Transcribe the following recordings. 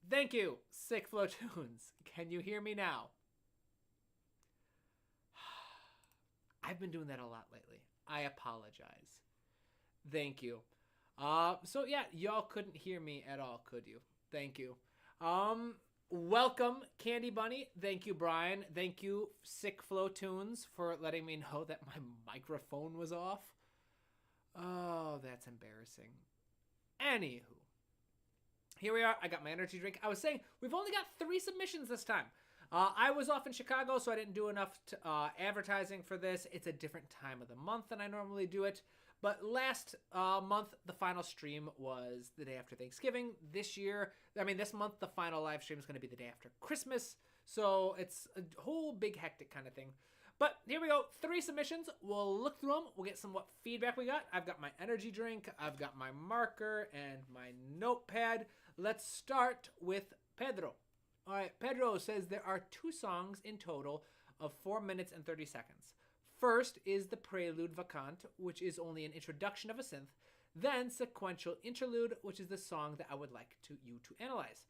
Thank you, Sick Flow Tunes. Can you hear me now? I've been doing that a lot lately. I apologize. Thank you. So yeah, y'all couldn't hear me at all, could you? Thank you. Welcome, Candy Bunny. Thank you, Brian. Thank you, Sick Flow Tunes, for letting me know that my microphone was off. Oh, that's embarrassing. Anywho, here we are. I got my energy drink. I was saying we've only got 3 submissions this time. I was off in Chicago, so I didn't do enough advertising for this. It's a different time of the month than I normally do it. But last month, the final stream was the day after Thanksgiving. This month, the final live stream is going to be the day after Christmas. So it's a whole big hectic kind of thing. But here we go. 3 submissions. We'll look through them. We'll get some what feedback we got. I've got my energy drink. I've got my marker and my notepad. Let's start with Pedro. All right, Pedro says there are 2 songs in total of 4 minutes and 30 seconds. First is the Prelude Vacant, which is only an introduction of a synth. Then Sequential Interlude, which is the song that I would like you to analyze.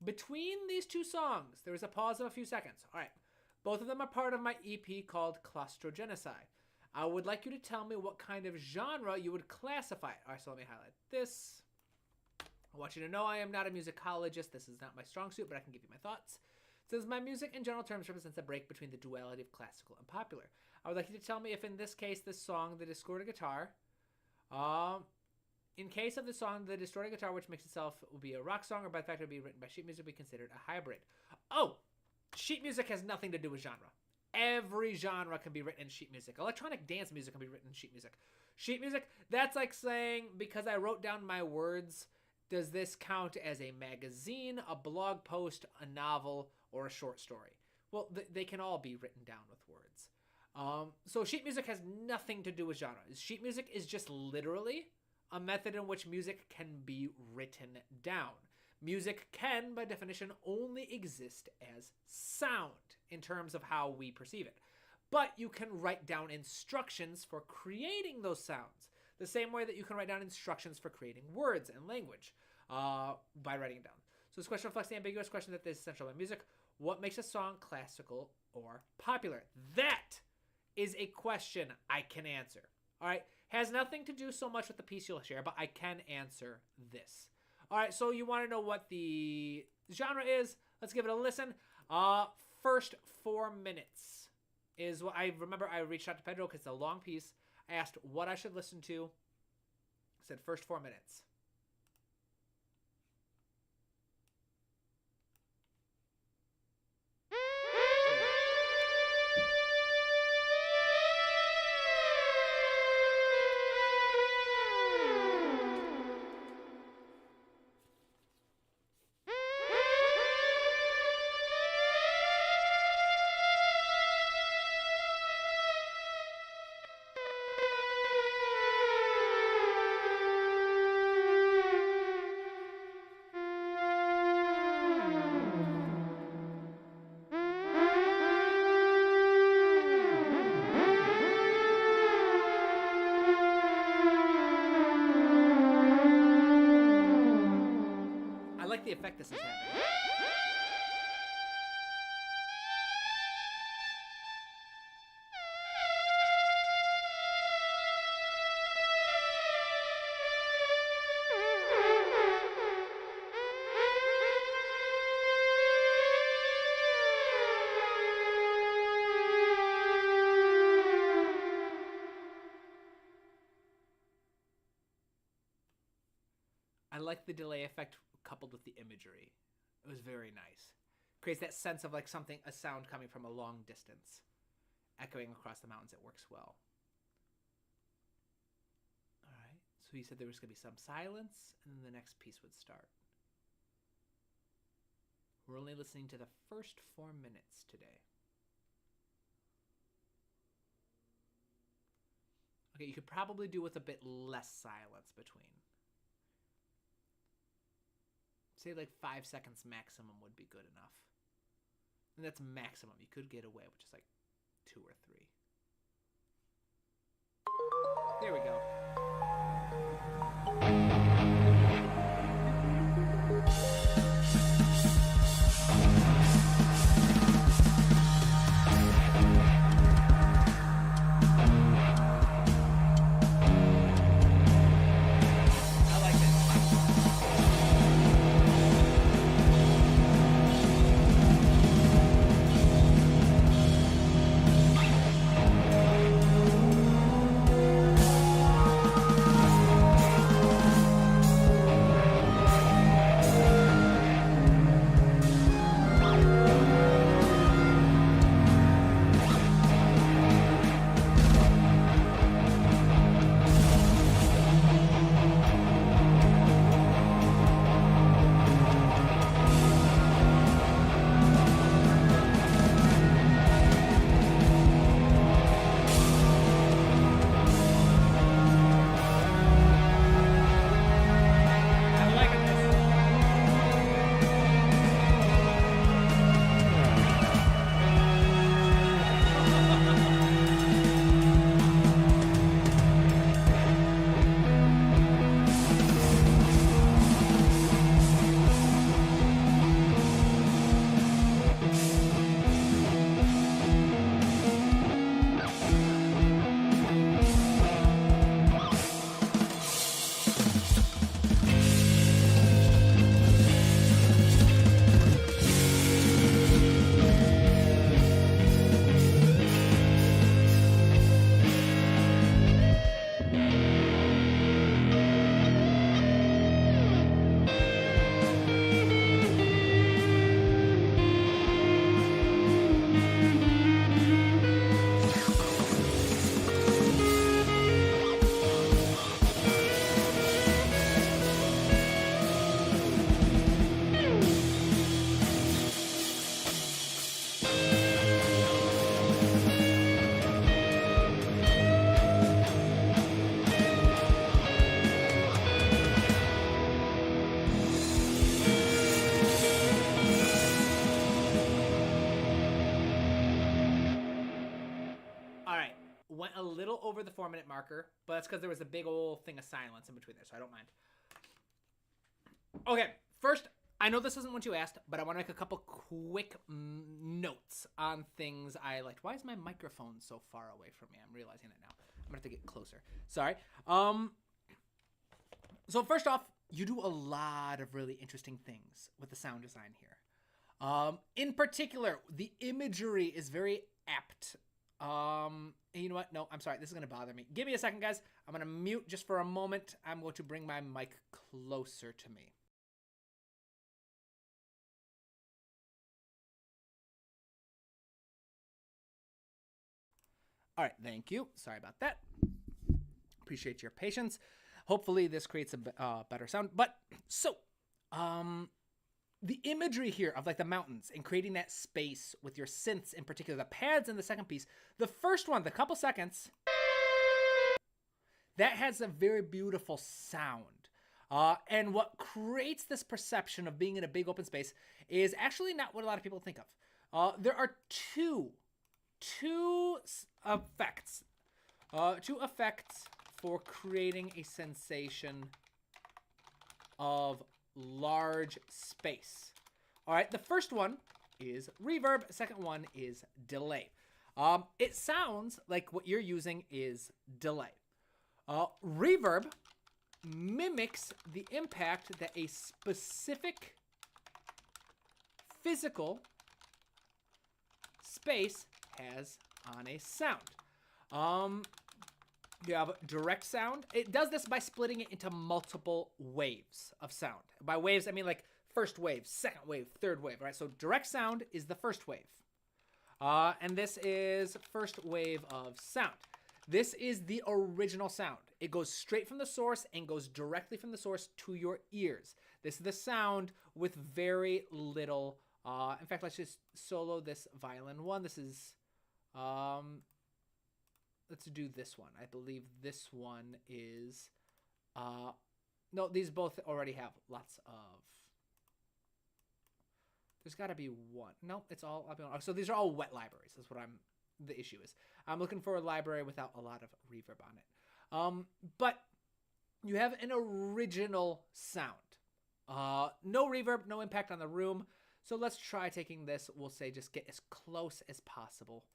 Between these 2 songs, there is a pause of a few seconds. All right, both of them are part of my EP called Clastrogenocide. I would like you to tell me what kind of genre you would classify it. All right, so let me highlight this. I want you to know I am not a musicologist. This is not my strong suit, but I can give you my thoughts. It says my music in general terms represents a break between the duality of classical and popular. I would like you to tell me if in this case, this song, the distorted guitar, in case of the song, the distorted guitar, which makes itself will be a rock song, or by the fact it would be written by sheet music, would be considered a hybrid. Oh, sheet music has nothing to do with genre. Every genre can be written in sheet music. Electronic dance music can be written in sheet music. Sheet music, that's like saying, because I wrote down my words, does this count as a magazine, a blog post, a novel, or a short story? Well, they can all be written down with words. So sheet music has nothing to do with genre. Sheet music is just literally a method in which music can be written down. Music can, by definition, only exist as sound in terms of how we perceive it. But you can write down instructions for creating those sounds, the same way that you can write down instructions for creating words and language by writing it down. So this question reflects the ambiguous question that is essential about music. What makes a song classical or popular? That is a question I can answer. All right? Has nothing to do so much with the piece you'll share, but I can answer this. All right, so you want to know what the genre is? Let's give it a listen. First 4 minutes is what I remember. I reached out to Pedro because it's a long piece. I asked what I should listen to. I said first 4 minutes. The effect this is having. I like the delay effect coupled with the imagery. It was very nice. Creates that sense of like a sound coming from a long distance, echoing across the mountains. It works well. All right. So he said there was going to be some silence, and then the next piece would start. We're only listening to the first 4 minutes today. Okay, you could probably do with a bit less silence between. Say like 5 seconds maximum would be good enough. And that's maximum. You could get away with just like 2 or 3. There we go. went a little over the 4-minute marker, but that's because there was a big old thing of silence in between there, so I don't mind. Okay, first, I know this isn't what you asked, but I want to make a couple quick notes on things I liked. Why is my microphone so far away from me? I'm realizing it now. I'm going to have to get closer. Sorry. So first off, you do a lot of really interesting things with the sound design here. In particular, the imagery is very apt. And you know what? No, I'm sorry. This is going to bother me. Give me a second, guys. I'm going to mute just for a moment. I'm going to bring my mic closer to me. All right, thank you. Sorry about that. Appreciate your patience. Hopefully this creates a better sound. But so, the imagery here of like the mountains and creating that space with your synths, in particular the pads in the second piece. The first one, the couple seconds, that has a very beautiful sound. And what creates this perception of being in a big open space is actually not what a lot of people think of. There are two effects for creating a sensation of large space. All right, the first one is reverb. Second one is delay. It sounds like what you're using is delay. Reverb mimics the impact that a specific physical space has on a sound. You have direct sound. It does this by splitting it into multiple waves of sound. By waves, I mean like first wave, second wave, third wave, right? So direct sound is the first wave. And this is first wave of sound. This is the original sound. It goes straight from the source and goes directly from the source to your ears. This is the sound with very little, in fact, let's just solo this violin one. This is, let's do this one. I believe this one is, no, these both already have lots of, there's got to be one. No, it's all, so these are all wet libraries. That's what the issue is. I'm looking for a library without a lot of reverb on it. But you have an original sound. No reverb, no impact on the room. So let's try taking this. We'll say just get as close as possible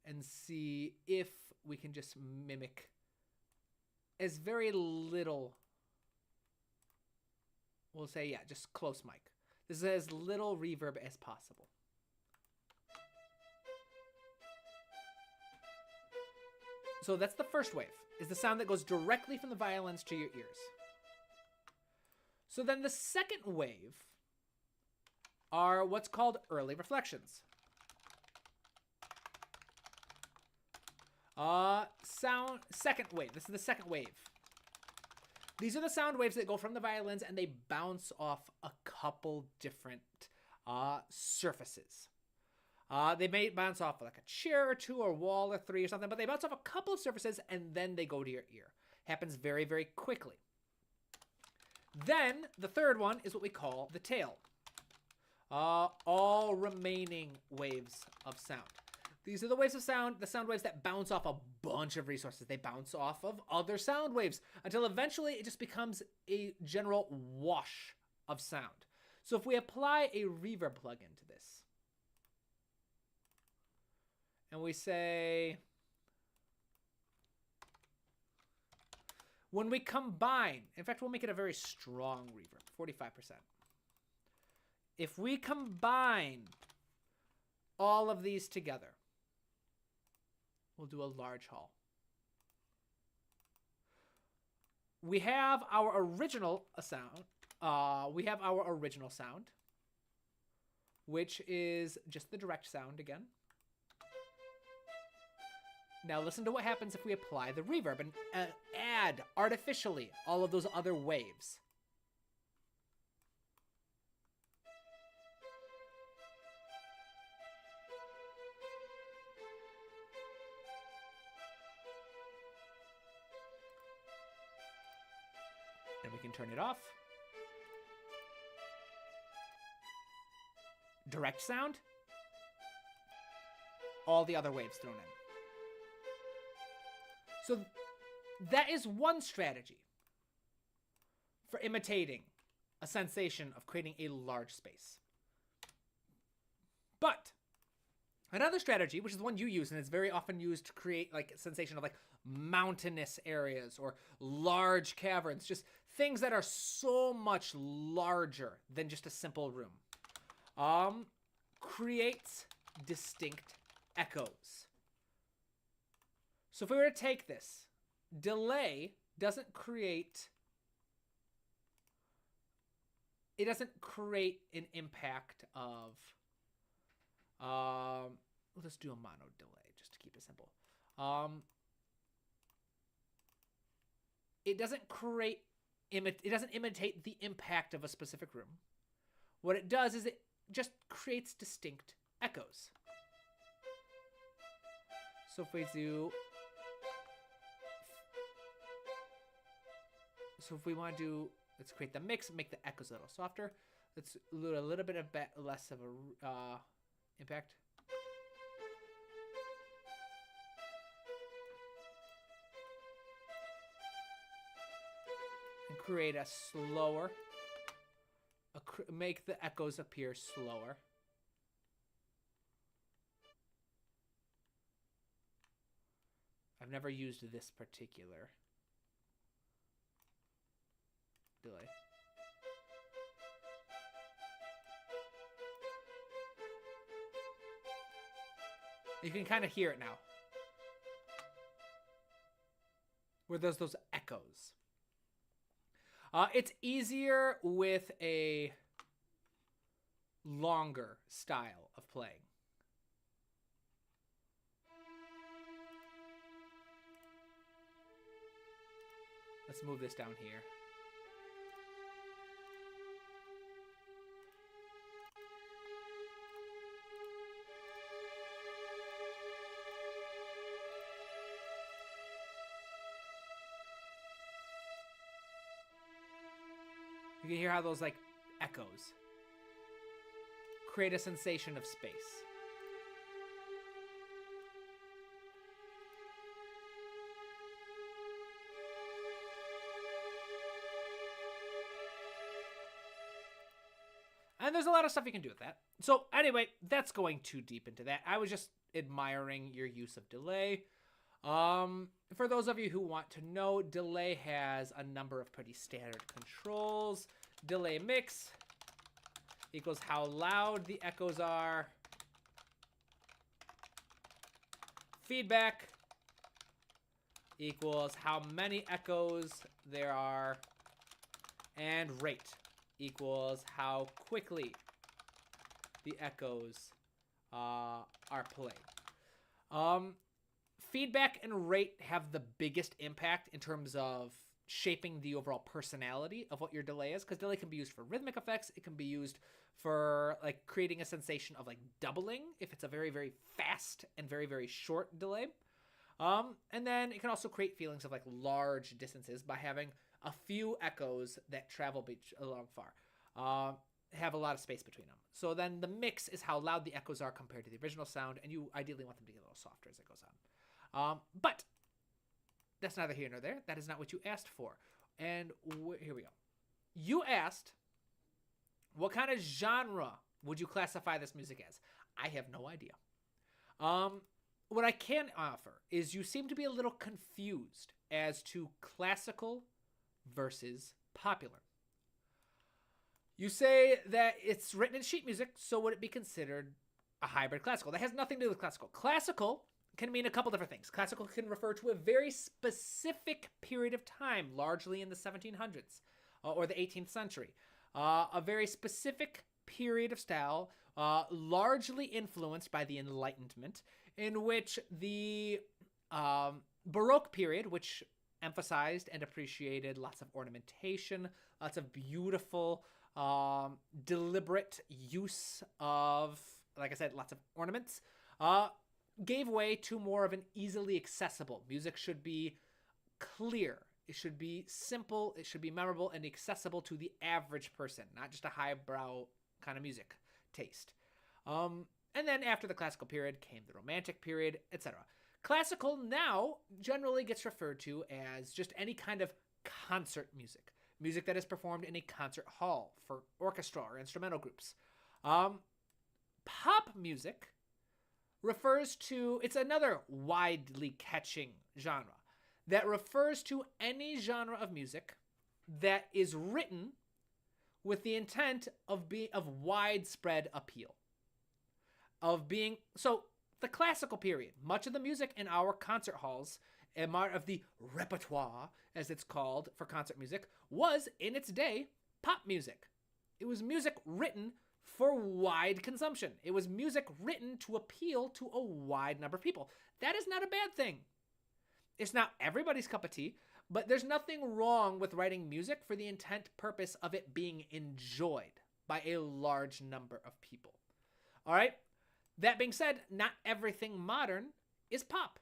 and see if we can just mimic as very little. We'll say, yeah, just close mic. This is as little reverb as possible. So that's the first wave, is the sound that goes directly from the violins to your ears. So then the second wave are what's called early reflections. Second wave. This is the second wave. These are the sound waves that go from the violins and they bounce off a couple different surfaces. They may bounce off like a chair or two or wall or three or something, but they bounce off a couple of surfaces and then they go to your ear. Happens very, very quickly. Then the third one is what we call the tail. All remaining waves of sound. These are the waves of sound, the sound waves that bounce off a bunch of resources. They bounce off of other sound waves until eventually it just becomes a general wash of sound. So if we apply a reverb plugin to this, and we say, when we combine, in fact, we'll make it a very strong reverb, 45%. If we combine all of these together, we'll do a large hall. We have our original sound. Which is just the direct sound again. Now listen to what happens if we apply the reverb and add artificially all of those other waves. And we can turn it off. Direct sound. All the other waves thrown in. So that is one strategy for imitating a sensation of creating a large space. But another strategy, which is the one you use, and it's very often used to create like a sensation of like mountainous areas or large caverns, just things that are so much larger than just a simple room, creates distinct echoes. So if we were to take this, delay doesn't create an impact of let's do a mono delay just to keep it simple. It doesn't imitate the impact of a specific room. What it does is it just creates distinct echoes. So if we want to do, let's create the mix, make the echoes a little softer. Let's do a little bit less of a impact. And create a slower, make the echoes appear slower. I've never used this particular delay. You can kind of hear it now. Where there's those echoes. It's easier with a longer style of playing. Let's move this down here. You can hear how those like echoes create a sensation of space. And there's a lot of stuff you can do with that. So anyway, that's going too deep into that. I was just admiring your use of delay. For those of you who want to know, delay has a number of pretty standard controls. Delay mix equals how loud the echoes are. Feedback equals how many echoes there are. And rate equals how quickly the echoes are played. Feedback and rate have the biggest impact in terms of shaping the overall personality of what your delay is, because delay can be used for rhythmic effects. It can be used for like creating a sensation of like doubling if it's a very, very fast and very, very short delay. And then it can also create feelings of like large distances by having a few echoes that travel along far. Have a lot of space between them. So then the mix is how loud the echoes are compared to the original sound, and you ideally want them to get a little softer as it goes on. But that's neither here nor there. That is not what you asked for. And here we go. You asked, what kind of genre would you classify this music as? I have no idea. What I can offer is you seem to be a little confused as to classical versus popular. You say that it's written in sheet music, so would it be considered a hybrid classical? That has nothing to do with classical. Classical can mean a couple different things. Classical can refer to a very specific period of time, largely in the 1700s or the 18th century. A very specific period of style, largely influenced by the Enlightenment, in which the Baroque period, which emphasized and appreciated lots of ornamentation, lots of beautiful, deliberate use of, like I said, lots of ornaments, gave way to more of an easily accessible. Music should be clear. It should be simple. It should be memorable and accessible to the average person, not just a highbrow kind of music taste. And then after the classical period came the Romantic period, etc. Classical now generally gets referred to as just any kind of concert music, music that is performed in a concert hall for orchestra or instrumental groups. Pop music refers to, it's another widely catching genre that refers to any genre of music that is written with the intent of being of widespread appeal. So the classical period, much of the music in our concert halls and part of the repertoire, as it's called for concert music, was in its day pop music. It was music written for wide consumption. It was music written to appeal to a wide number of people. That is not a bad thing. It's not everybody's cup of tea, but there's nothing wrong with writing music for the intent purpose of it being enjoyed by a large number of people. All right? That being said, not everything modern is pop.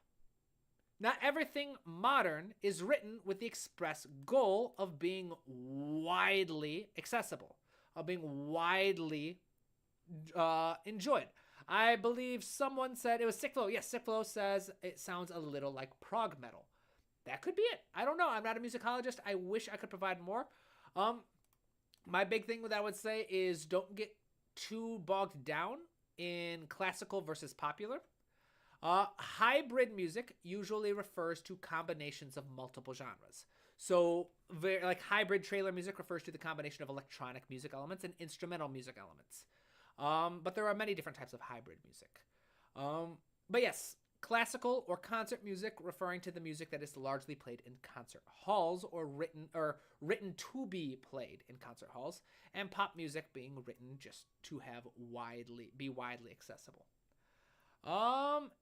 Not everything modern is written with the express goal of being widely accessible, of being widely enjoyed. I believe someone said, it was Sickflow. Yes, Sickflow says it sounds a little like prog metal. That could be it. I don't know. I'm not a musicologist. I wish I could provide more. My big thing that I would say is don't get too bogged down in classical versus popular. Hybrid music usually refers to combinations of multiple genres. So, like hybrid trailer music refers to the combination of electronic music elements and instrumental music elements. But there are many different types of hybrid music. But yes, classical or concert music referring to the music that is largely played in concert halls or written to be played in concert halls, and pop music being written just to be widely accessible.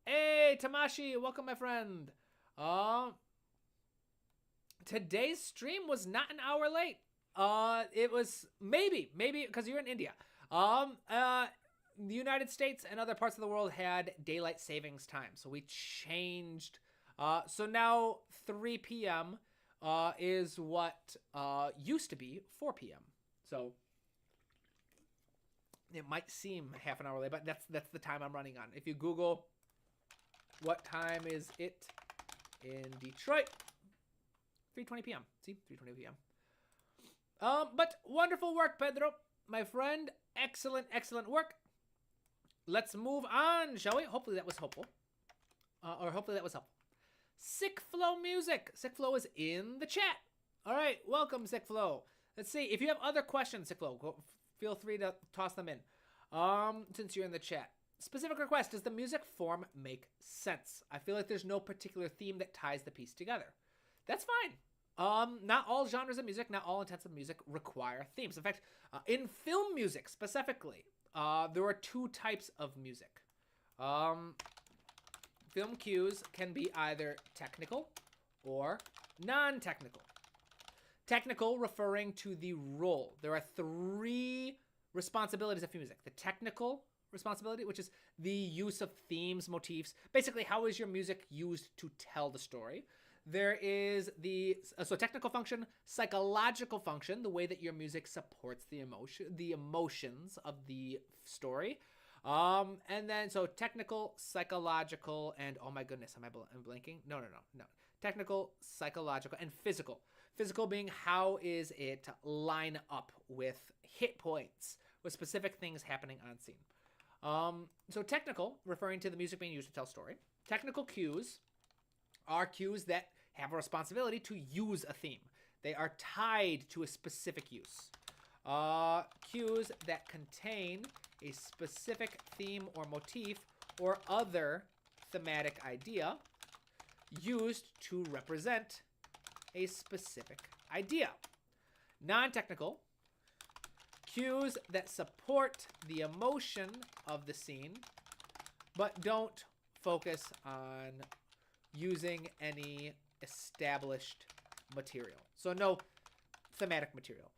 Hey Tamashi, welcome my friend. Today's stream was not an hour late. It was maybe because you're in India. The United States and other parts of the world had daylight savings time, so we changed. So now 3 p.m. Is what used to be 4 p.m. So it might seem half an hour late, but that's the time I'm running on. If you Google what time is it in Detroit, 3:20 p.m. See, 3:20 p.m. But wonderful work, Pedro, my friend. Excellent work. Let's move on, shall we? Hopefully that was helpful. Sick Flow Music. Sick Flow is in the chat. All right, welcome, Sick Flow. Let's see. If you have other questions, Sick Flow, feel free to toss them in. Since you're in the chat. Specific request, does the music form make sense? I feel like there's no particular theme that ties the piece together. That's fine. Not all genres of music, not all intents of music require themes. In fact, in film music specifically, there are 2 types of music. Film cues can be either technical or non-technical. Technical referring to the role. There are 3 responsibilities of music. The technical responsibility, which is the use of themes, motifs. Basically, how is your music used to tell the story? There is the technical function, psychological function, the way that your music supports the emotions of the story. And then so technical, psychological, and oh my goodness, am I blanking? No. Technical, psychological, and physical. Physical being how is it line up with hit points, with specific things happening on scene. So technical, referring to the music being used to tell story. Technical cues are cues that have a responsibility to use a theme. They are tied to a specific use. Cues that contain a specific theme or motif or other thematic idea used to represent a specific idea. Non-technical, cues that support the emotion of the scene but don't focus on using any established material. So no thematic material.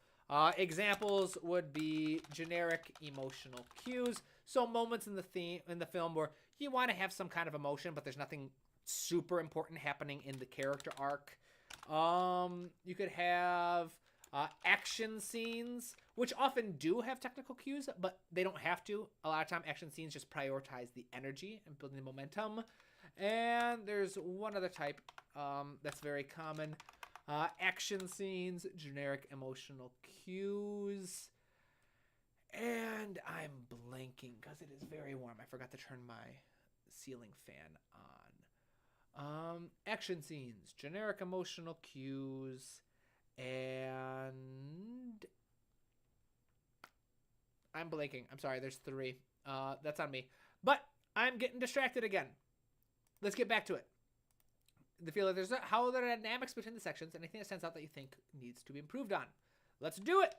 Examples would be generic emotional cues. So moments in the film where you want to have some kind of emotion, but there's nothing super important happening in the character arc. You could have action scenes, which often do have technical cues, but they don't have to. A lot of time, action scenes just prioritize the energy and building the momentum. And there's one other type that's very common. Action scenes, generic emotional cues. And I'm blanking because it is very warm. I forgot to turn my ceiling fan on. Action scenes, generic emotional cues, and I'm blanking. I'm sorry, there's 3. That's on me. But I'm getting distracted again. Let's get back to it. How are the dynamics between the sections? Anything that stands out that you think needs to be improved on? Let's do it.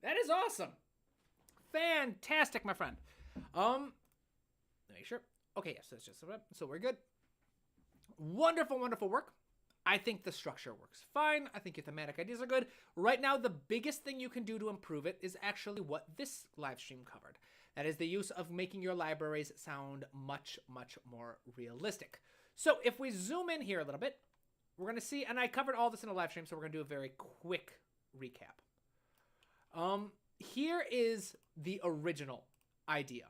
That is awesome. Fantastic, my friend. Let me make sure. Okay, yes, that's just so we're good. Wonderful, wonderful work. I think the structure works fine. I think your thematic ideas are good. Right now, the biggest thing you can do to improve it is actually what this live stream covered. That is the use of making your libraries sound much, much more realistic. So if we zoom in here a little bit, we're going to see, and I covered all this in a live stream, so we're going to do a very quick recap. Here is the original idea.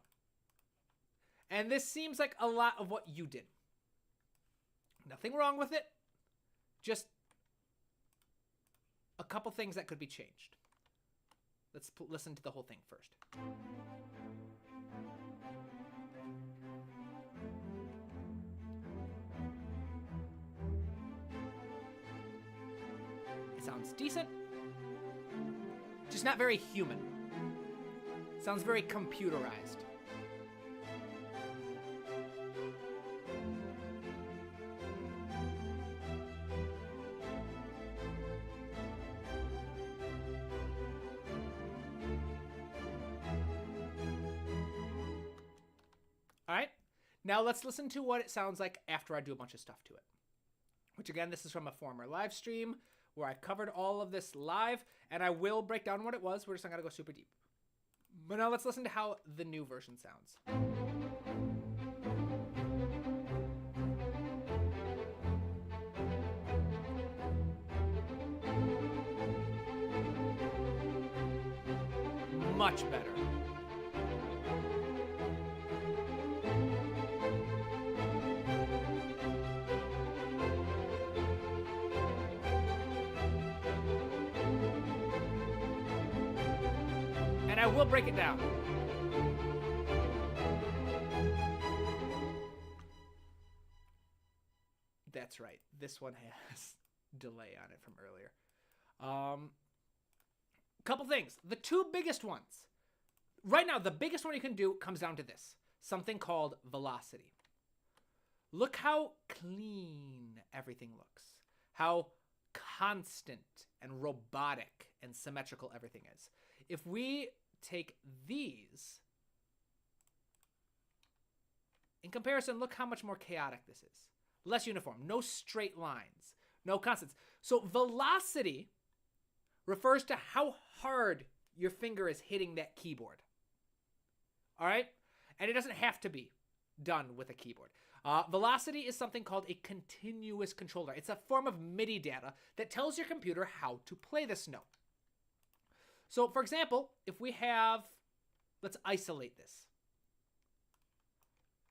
And this seems like a lot of what you did. Nothing wrong with it. Just a couple things that could be changed. Let's listen to the whole thing first. It sounds decent. Just not very human. Sounds very computerized. All right. Now let's listen to what it sounds like after I do a bunch of stuff to it. Which again, this is from a former live stream where I covered all of this live, and I will break down what it was. We're just not going to go super deep. But now let's listen to how the new version sounds. Much better. And I will break it down. That's right. This one has delay on it from earlier. Couple things. The 2 biggest ones. Right now, the biggest one you can do comes down to this. Something called velocity. Look how clean everything looks. How constant and robotic and symmetrical everything is. If we take these, in comparison, look how much more chaotic this is. Less uniform, no straight lines, no constants. So velocity refers to how hard your finger is hitting that keyboard. All right? And it doesn't have to be done with a keyboard. Velocity is something called a continuous controller. It's a form of MIDI data that tells your computer how to play this note. So, for example, if we have, let's isolate this.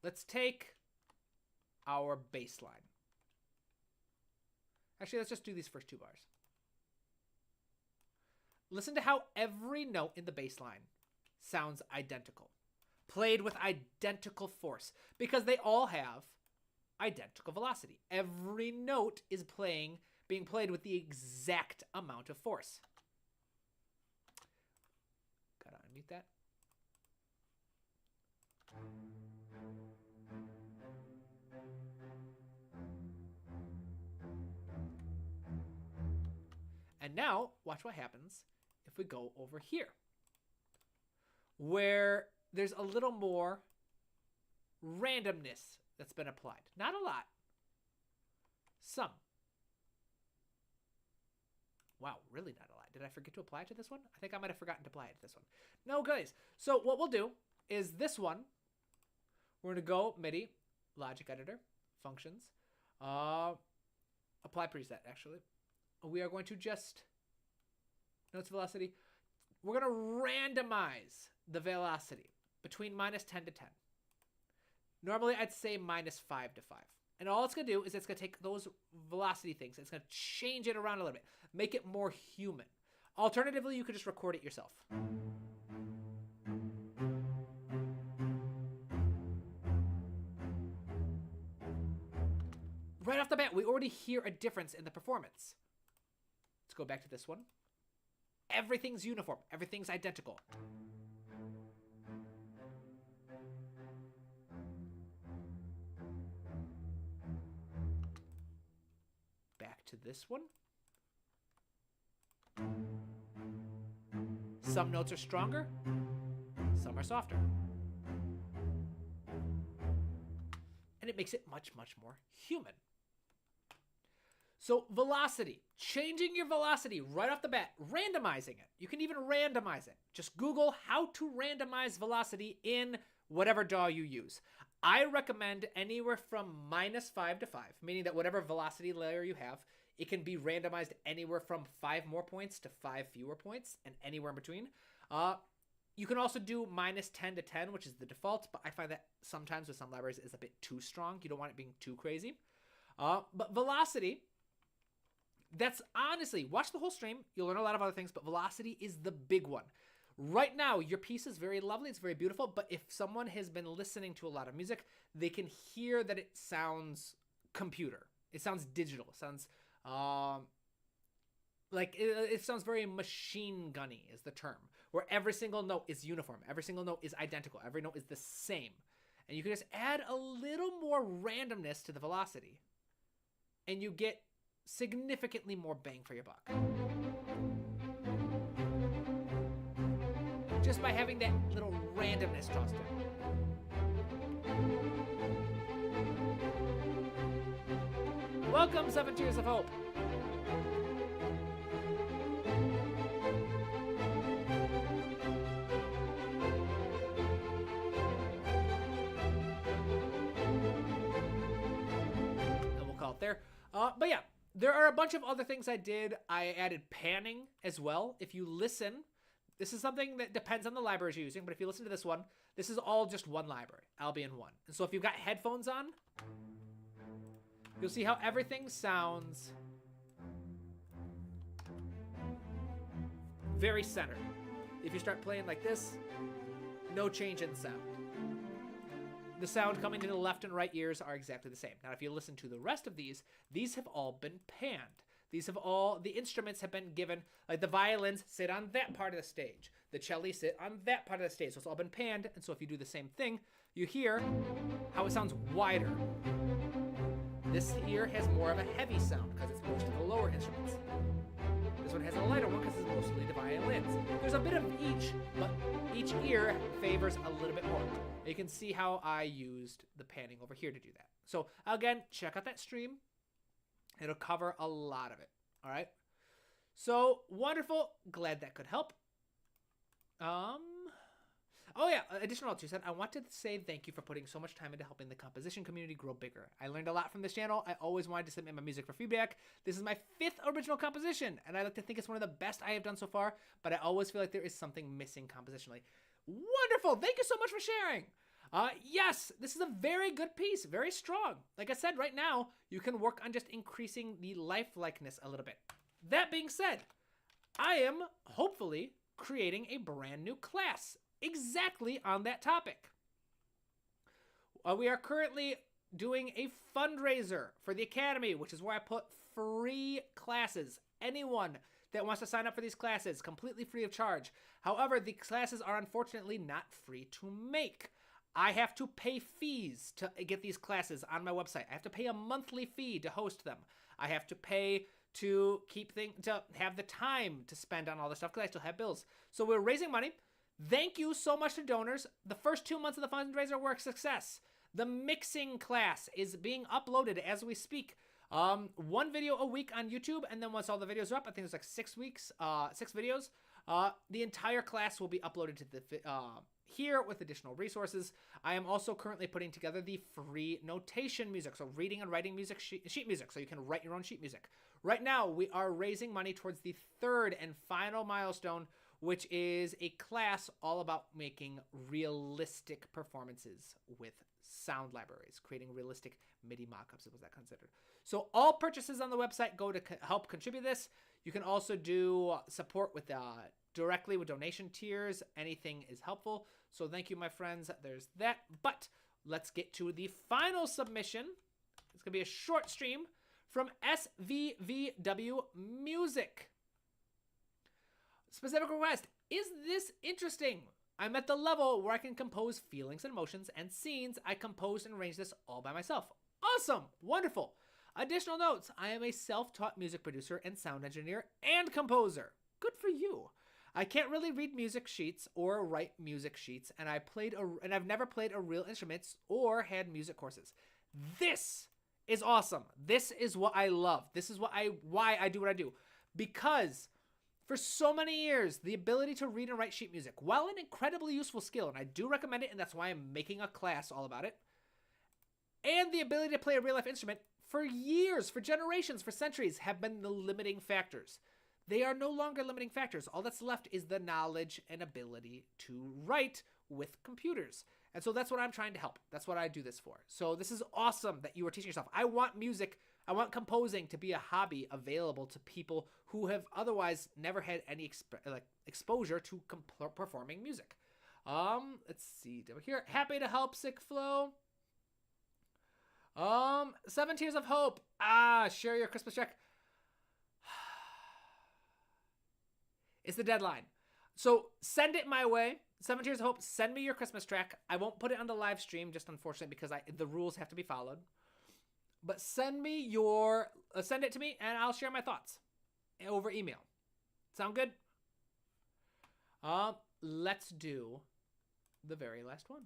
Let's take our bass line. Actually, let's just do these first 2 bars. Listen to how every note in the bass line sounds identical, played with identical force, because they all have identical velocity. Every note is being played with the exact amount of force. Gotta unmute that. And now, watch what happens if we go over here, where there's a little more randomness that's been applied. Not a lot. Some. Wow, really not a lot. Did I forget to apply it to this one? I think I might have forgotten to apply it to this one. No, guys. So what we'll do is this one, we're going to go MIDI, Logic Editor, Functions, apply preset, actually. We are going to just, notes velocity, we're going to randomize the velocity between -10 to 10. Normally, I'd say -5 to 5. And all it's going to do is it's going to take those velocity things, it's going to change it around a little bit, make it more human. Alternatively, you could just record it yourself. Right off the bat, we already hear a difference in the performance. Let's go back to this one. Everything's uniform. Everything's identical. Back to this one. Some notes are stronger. Some are softer. And it makes it much, much more human. So velocity, changing your velocity right off the bat, randomizing it. You can even randomize it. Just Google how to randomize velocity in whatever DAW you use. I recommend anywhere from -5 to 5, meaning that whatever velocity layer you have, it can be randomized anywhere from 5 more points to 5 fewer points and anywhere in between. You can also do -10 to 10, which is the default, but I find that sometimes with some libraries it's a bit too strong. You don't want it being too crazy. But velocity, that's honestly, watch the whole stream. You'll learn a lot of other things, but velocity is the big one. Right now, your piece is very lovely. It's very beautiful. But if someone has been listening to a lot of music, they can hear that it sounds computer. It sounds digital. It sounds like it sounds very machine gunny is the term, where every single note is uniform. Every single note is identical. Every note is the same. And you can just add a little more randomness to the velocity, and you get significantly more bang for your buck. Just by having that little randomness tossed in. Welcome, 7 Tears of Hope. And we'll call it there. But yeah. There are a bunch of other things I did. I added panning as well. If you listen, this is something that depends on the libraries you're using, but if you listen to this one, this is all just one library, Albion 1. And so if you've got headphones on, you'll see how everything sounds very centered. If you start playing like this, no change in sound. The sound coming to the left and right ears are exactly the same. Now, if you listen to the rest of these have all been panned. The instruments have been given, like the violins sit on that part of the stage. The cello sit on that part of the stage. So it's all been panned. And so if you do the same thing, you hear how it sounds wider. This ear has more of a heavy sound because it's most of the lower instruments. This one has a lighter one because it's mostly the violins. There's a bit of each, but each ear favors a little bit more. You can see how I used the panning over here to do that. So again, check out that stream. It'll cover a lot of it. All right. So wonderful. Glad that could help. Oh yeah, additional to said, I want to say thank you for putting so much time into helping the composition community grow bigger. I learned a lot from this channel. I always wanted to submit my music for feedback. This is my 5th original composition, and I like to think it's one of the best I have done so far, but I always feel like there is something missing compositionally. Wonderful. Thank you so much for sharing. Yes, this is a very good piece, very strong. Like I said, right now, you can work on just increasing the lifelikeliness a little bit. That being said, I am hopefully creating a brand new class exactly on that topic. We are currently doing a fundraiser for the Academy, which is where I put free classes. Anyone that wants to sign up for these classes, completely free of charge. However, the classes are unfortunately not free to make. I have to pay fees to get these classes on my website. I have to pay a monthly fee to host them. I have to pay to to have the time to spend on all this stuff because I still have bills. So we're raising money. Thank you so much to donors. The first 2 months of the fundraiser were a success. The mixing class is being uploaded as we speak. One video a week on YouTube, and then once all the videos are up, I think it's like 6 weeks, 6 videos. The entire class will be uploaded to the here with additional resources. I am also currently putting together the free notation music, so reading and writing music, sheet music, so you can write your own sheet music. Right now, we are raising money towards the third and final milestone, which is a class all about making realistic performances with sound libraries, creating realistic MIDI mockups. Was that considered? So all purchases on the website go to help contribute this. You can also do support with directly with donation tiers. Anything is helpful. So thank you, my friends. There's that. But let's get to the final submission. It's going to be a short stream from SVVW Music. Specific request. Is this interesting? I'm at the level where I can compose feelings and emotions and scenes. I composed and arranged this all by myself. Awesome. Wonderful. Additional notes. I am a self-taught music producer and sound engineer and composer. Good for you. I can't really read music sheets or write music sheets, and I've never played a real instrument or had music courses. This is awesome. This is what I love. This is why I do what I do. Because for so many years, the ability to read and write sheet music, while an incredibly useful skill, and I do recommend it, and that's why I'm making a class all about it, and the ability to play a real-life instrument for years, for generations, for centuries, have been the limiting factors. They are no longer limiting factors. All that's left is the knowledge and ability to write with computers. And so that's what I'm trying to help. That's what I do this for. So this is awesome that you are teaching yourself. I want music, I want composing to be a hobby available to people who have otherwise never had any exposure to performing music. Let's see. Over here, happy to help, Sick Flow. 7 Tears of Hope. Share your Christmas check. It's the deadline. So send it my way. 7 Tears of Hope, send me your Christmas track. I won't put it on the live stream, just unfortunately, because the rules have to be followed. But send it to me, and I'll share my thoughts over email. Sound good? Let's do the very last one.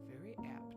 Very apt.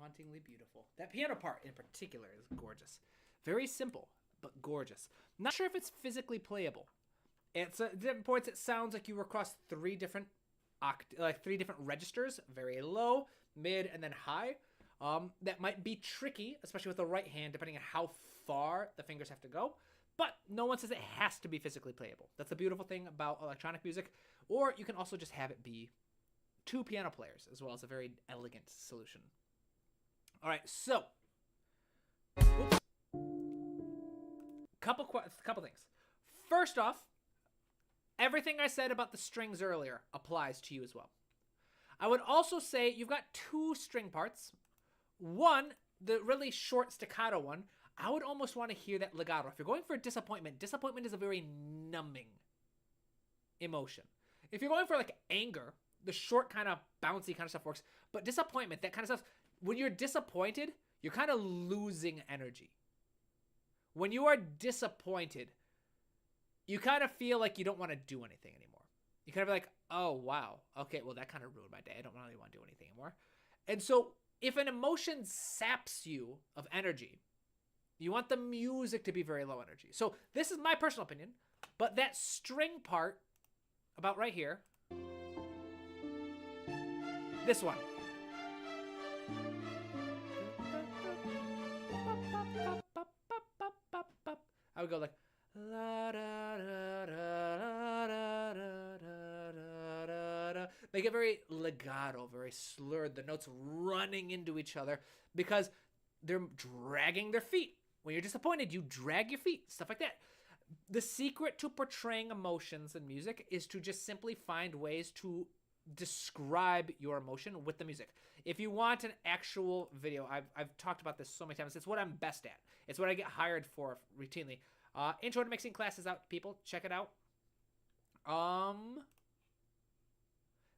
hauntingly beautiful. That piano part in particular is gorgeous. Very simple, but gorgeous. Not sure if it's physically playable. At different points, it sounds like you were across three different registers, very low, mid, and then high. That might be tricky, especially with the right hand, depending on how far the fingers have to go. But no one says it has to be physically playable. That's the beautiful thing about electronic music. Or you can also just have it be two piano players, as well as a very elegant solution. All right, so couple things. First off, everything I said about the strings earlier applies to you as well. I would also say you've got two string parts. One, the really short staccato one, I would almost want to hear that legato. If you're going for disappointment is a very numbing emotion. If you're going for like anger, the short kind of bouncy kind of stuff works. But disappointment, that kind of stuff, when you're disappointed, you're kind of losing energy. When you are disappointed, you kind of feel like you don't want to do anything anymore. You kind of be like, oh, wow. Okay, well, that kind of ruined my day. I don't really want to do anything anymore. And so if an emotion saps you of energy, you want the music to be very low energy. So this is my personal opinion, but that string part about right here, this one. I would go like, la, da, da, da, da, da, da, da. Make it very legato, very slurred, the notes running into each other because they're dragging their feet. When you're disappointed, you drag your feet, stuff like that. The secret to portraying emotions in music is to just simply find ways to describe your emotion with the music. If you want an actual video, I've talked about this so many times. It's what I'm best at. It's what I get hired for routinely. Intro to mixing class is out, people. Check it out.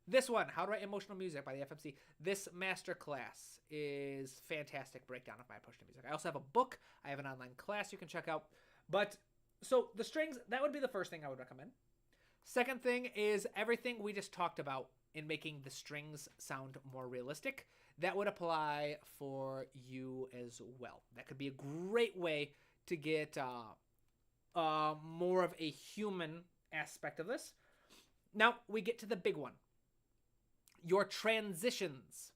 This one, How to Write Emotional Music by the FMC. This master class is fantastic breakdown of my approach to music. I also have a book. I have an online class you can check out. But so the strings, that would be the first thing I would recommend. Second thing is everything we just talked about in making the strings sound more realistic. That would apply for you as well. That could be a great way to get more of a human aspect of this. Now we get to the big one. Your transitions.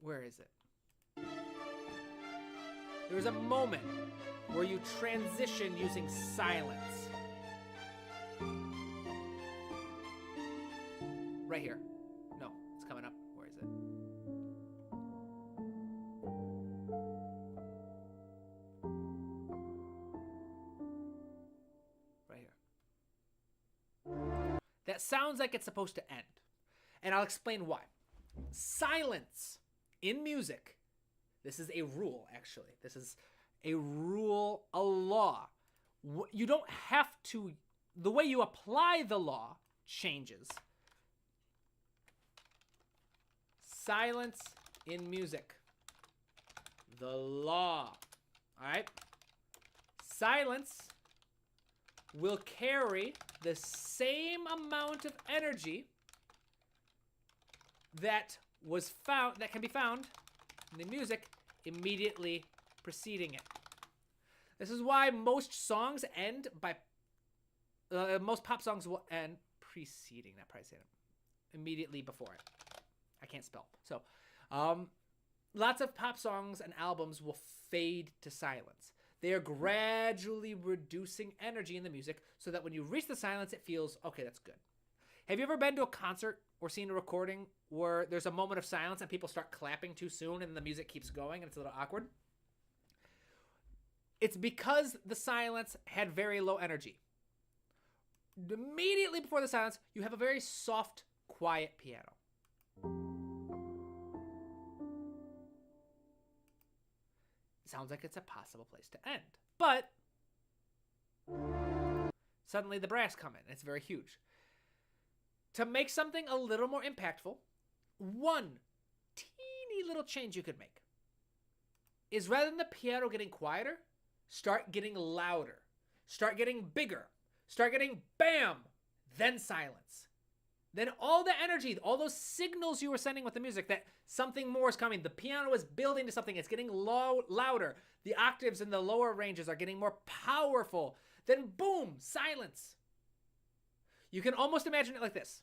Where is it? There's a moment where you transition using silence. Right here. No, it's coming up. Where is it? Right here. That sounds like it's supposed to end. And I'll explain why. Silence in music. This is a rule, actually. This is a rule, a law. You don't have to, the way you apply the law changes. Silence in music. The law. All right? Silence will carry the same amount of energy that can be found in the music immediately preceding it. This is why most songs end by most pop songs will end preceding, not preceding, immediately before it. I can't spell. So lots of pop songs and albums will fade to silence. They are gradually reducing energy in the music so that when you reach the silence, it feels, okay, that's good. Have you ever been to a concert or seen a recording where there's a moment of silence and people start clapping too soon and the music keeps going and it's a little awkward? It's because the silence had very low energy. Immediately before the silence, you have a very soft, quiet piano. Sounds like it's a possible place to end. But suddenly the brass come in. It's very huge. To make something a little more impactful, one teeny little change you could make is rather than the piano getting quieter, start getting louder. Start getting bigger. Start getting bam, then silence. then all the energy, all those signals you were sending with the music that something more is coming, the piano is building to something, it's getting louder, the octaves in the lower ranges are getting more powerful, then boom, silence. You can almost imagine it like this.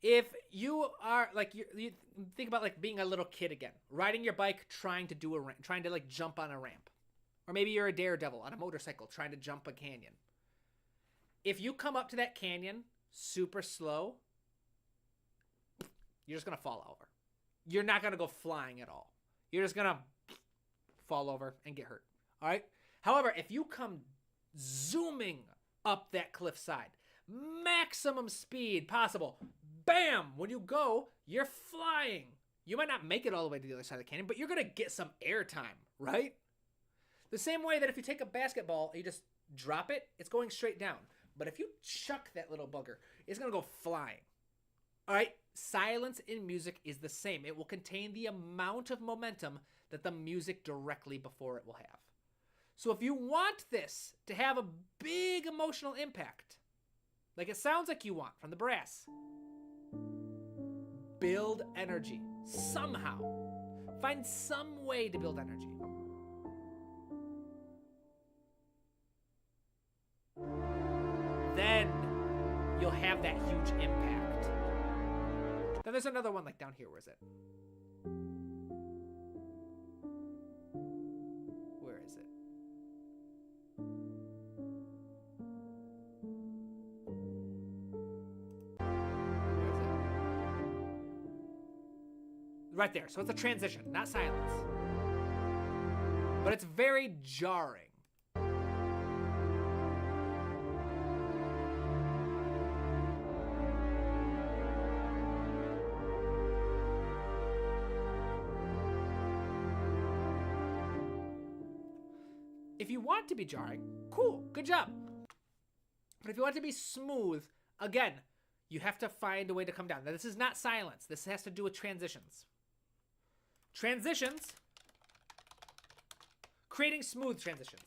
If you are like, you think about like being a little kid again, riding your bike, trying to like jump on a ramp. Or maybe you're a daredevil on a motorcycle trying to jump a canyon. If you come up to that canyon super slow, you're just going to fall over. You're not going to go flying at all. You're just going to fall over and get hurt. All right? However, if you come zooming up that cliffside, maximum speed possible, bam, when you go, you're flying. You might not make it all the way to the other side of the canyon, but you're going to get some airtime, right? The same way that if you take a basketball and you just drop it, it's going straight down. But if you chuck that little bugger, it's going to go flying. All right? Silence in music is the same. It will contain the amount of momentum that the music directly before it will have. So if you want this to have a big emotional impact, like it sounds like you want from the brass, build energy somehow. Find some way to build energy. Then you'll have that huge impact. Then there's another one like down here. Where is it? Where is it? Right there. So it's a transition, not silence. But it's very jarring. If you want to be jarring, cool, good job. But if you want to be smooth, again, you have to find a way to come down. Now, this is not silence. This has to do with transitions. Transitions, creating smooth transitions.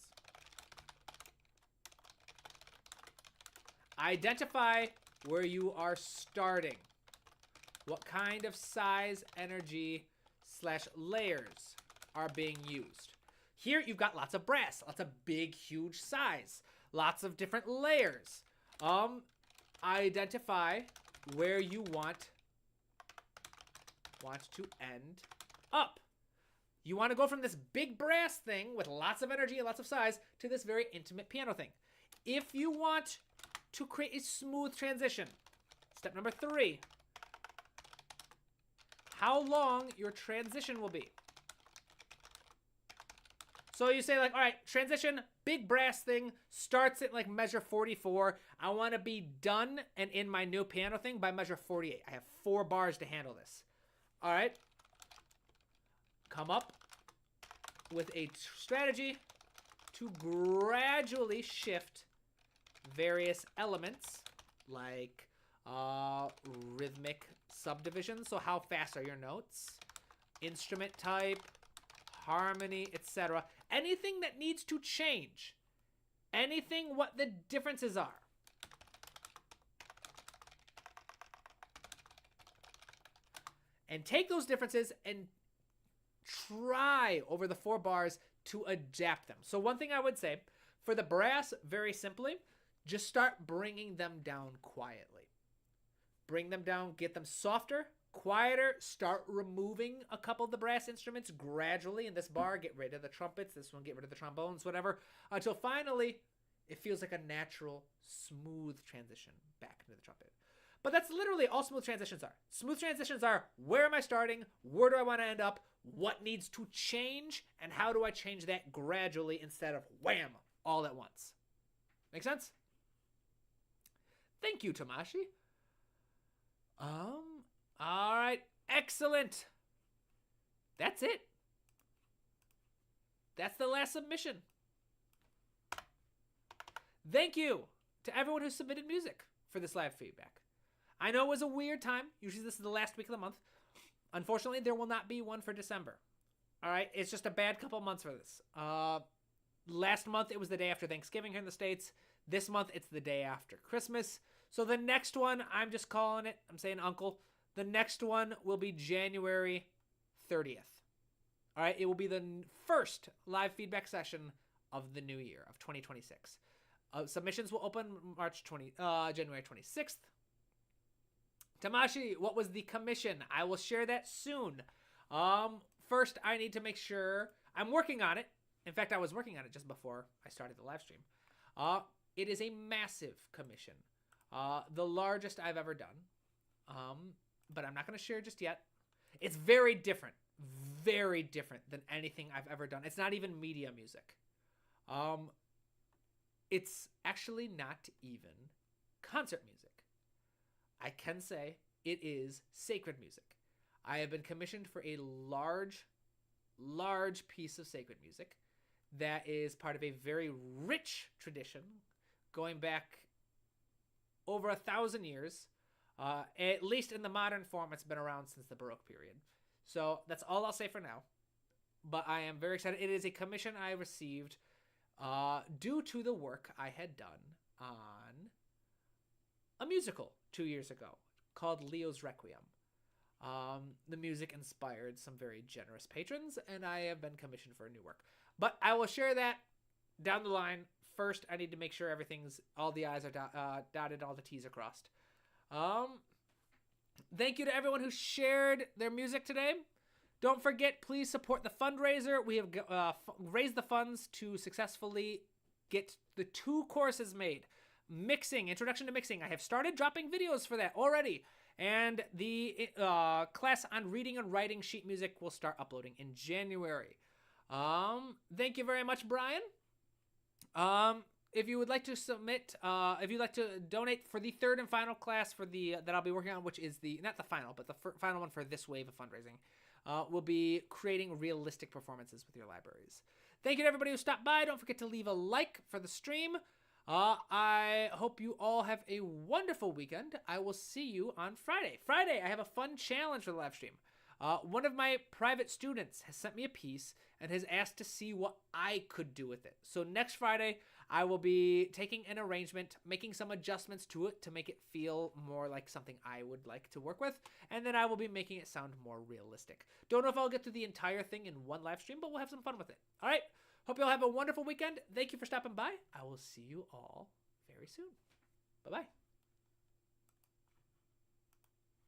Identify where you are starting. What kind of size, energy, / layers are being used. Here, you've got lots of brass, lots of big, huge size, lots of different layers. Identify where you want to end up. You want to go from this big brass thing with lots of energy and lots of size to this very intimate piano thing. If you want to create a smooth transition, step number 3, how long your transition will be. So you say like, all right, transition, big brass thing, starts at like measure 44. I want to be done and in my new piano thing by measure 48. I have 4 bars to handle this. All right. Come up with a strategy to gradually shift various elements like rhythmic subdivisions. So how fast are your notes? Instrument type, harmony, etc. Anything that needs to change. Anything what the differences are. And take those differences and try over the 4 bars to adapt them. So one thing I would say, for the brass, very simply, just start bringing them down quietly. Bring them down, get them softer, quieter, start removing a couple of the brass instruments gradually in this bar. Get rid of the trumpets, this one get rid of the trombones, whatever, until finally it feels like a natural, smooth transition back into the trumpet. But that's literally all smooth transitions are. Smooth transitions are, where am I starting? Where do I want to end up? What needs to change? And how do I change that gradually instead of wham, all at once? Make sense? Thank you, Tomashi. All right, excellent. That's it. That's the last submission. Thank you to everyone who submitted music for this live feedback. I know it was a weird time. Usually this is the last week of the month. Unfortunately, there will not be one for December. All right, it's just a bad couple months for this. Last month, it was the day after Thanksgiving here in the States. This month, it's the day after Christmas. So the next one, I'm just calling it, I'm saying uncle. The next one will be January 30th. All right, it will be the first live feedback session of the new year of 2026. Submissions will open January 26th. Tamashi, what was the commission? I will share that soon. First, I need to make sure I'm working on it. In fact, I was working on it just before I started the live stream. It is a massive commission, the largest I've ever done. But I'm not going to share just yet. It's very different than anything I've ever done. It's not even media music. It's actually not even concert music. I can say it is sacred music. I have been commissioned for a large piece of sacred music that is part of a very rich tradition going back over 1,000 years. At least in the modern form, it's been around since the Baroque period. So that's all I'll say for now. But I am very excited. It is a commission I received due to the work I had done on a musical 2 years ago called Leo's Requiem. The music inspired some very generous patrons, and I have been commissioned for a new work. But I will share that down the line. First, I need to make sure all the I's are dotted, all the T's are crossed. Thank you to everyone who shared their music today. Don't forget, please support the fundraiser. We have raised the funds to successfully get the 2 courses made. Mixing, Introduction to Mixing. I have started dropping videos for that already. And the class on reading and writing sheet music will start uploading in January. Thank you very much, Brian. If you would like to submit, if you'd like to donate for the third and final class for that I'll be working on, which is not the final, but the final one for this wave of fundraising, will be creating realistic performances with your libraries. Thank you to everybody who stopped by. Don't forget to leave a like for the stream. I hope you all have a wonderful weekend. I will see you on Friday. Friday, I have a fun challenge for the live stream. One of my private students has sent me a piece and has asked to see what I could do with it. So next Friday, I will be taking an arrangement, making some adjustments to it to make it feel more like something I would like to work with, and then I will be making it sound more realistic. Don't know if I'll get through the entire thing in one live stream, but we'll have some fun with it. All right. Hope you all have a wonderful weekend. Thank you for stopping by. I will see you all very soon. Bye-bye.